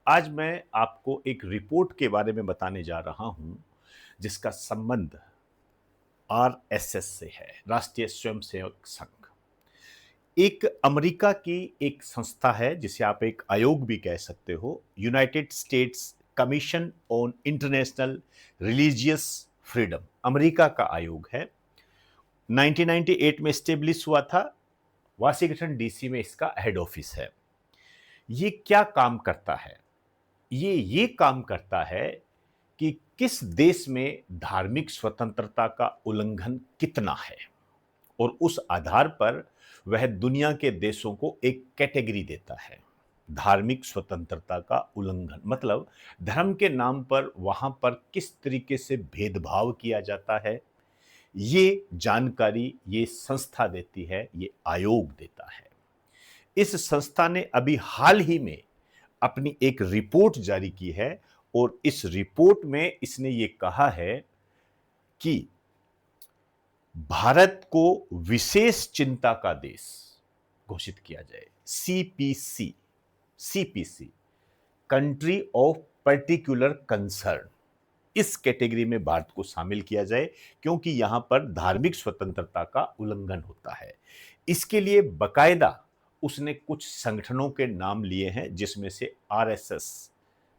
आज मैं आपको एक रिपोर्ट के बारे में बताने जा रहा हूं जिसका संबंध आरएसएस से है, राष्ट्रीय स्वयंसेवक संघ। एक अमेरिका की एक संस्था है जिसे आप एक आयोग भी कह सकते हो, United states commission on international religious freedom, America का आयोग है। 1998 में स्टेब्लिश हुआ था। वाशिंगटन डीसी में इसका हेड ऑफिस है। ये क्या काम करता है? ये काम करता है कि किस देश में धार्मिक स्वतंत्रता का उल्लंघन कितना है, और उस आधार पर वह दुनिया के देशों को एक कैटेगरी देता है। धार्मिक स्वतंत्रता का उल्लंघन मतलब धर्म के नाम पर वहां पर किस तरीके से भेदभाव किया जाता है, ये जानकारी ये संस्था देती है, ये आयोग देता है। इस संस्था ने अभी हाल ही में अपनी एक रिपोर्ट जारी की है, और इस रिपोर्ट में इसने ये कहा है कि भारत को विशेष चिंता का देश घोषित किया जाए। CPC, CPC, country of particular concern, इस कैटेगरी में भारत को शामिल किया जाए, क्योंकि यहां पर धार्मिक स्वतंत्रता का उल्लंघन होता है। इसके लिए बकायदा उसने कुछ संगठनों के नाम लिए हैं, जिसमें से आरएसएस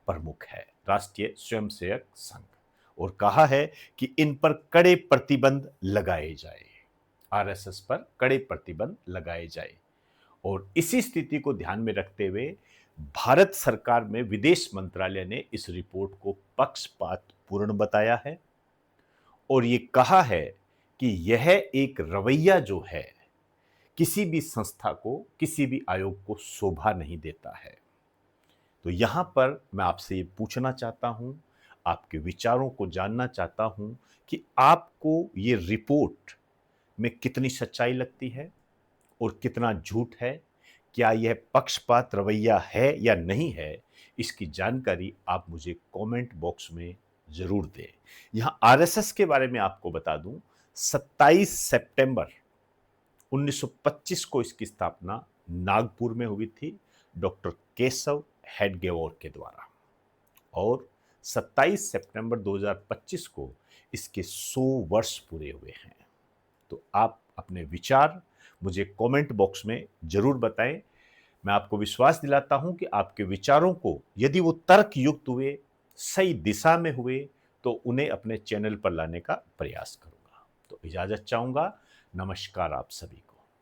प्रमुख है, राष्ट्रीय स्वयंसेवक संघ, और कहा है कि इन पर कड़े प्रतिबंध लगाए जाए, आरएसएस पर कड़े प्रतिबंध लगाए जाए। और इसी स्थिति को ध्यान में रखते हुए भारत सरकार में विदेश मंत्रालय ने इस रिपोर्ट को पक्षपातपूर्ण बताया है, और ये कहा है कि यह एक रवैया जो है किसी भी संस्था को, किसी भी आयोग को शोभा नहीं देता है। तो यहां पर मैं आपसे ये पूछना चाहता हूं, आपके विचारों को जानना चाहता हूं कि आपको ये रिपोर्ट में कितनी सच्चाई लगती है और कितना झूठ है। क्या यह पक्षपात रवैया है या नहीं है, इसकी जानकारी आप मुझे कमेंट बॉक्स में जरूर दें। यहां आरएसएस के बारे में आपको बता दूं, 27 सितंबर 1925 को इसकी स्थापना नागपुर में हुई थी, डॉक्टर केशव हेडगेवार के द्वारा, और 27 सितंबर 2025 को इसके 100 वर्ष पूरे हुए हैं। तो आप अपने विचार मुझे कमेंट बॉक्स में जरूर बताएं। मैं आपको विश्वास दिलाता हूं कि आपके विचारों को, यदि वो तर्क युक्त हुए, सही दिशा में हुए, तो उन्हें अपने चैनल पर लाने का प्रयास करूंगा। तो इजाजत चाहूंगा। नमस्कार आप सभी को।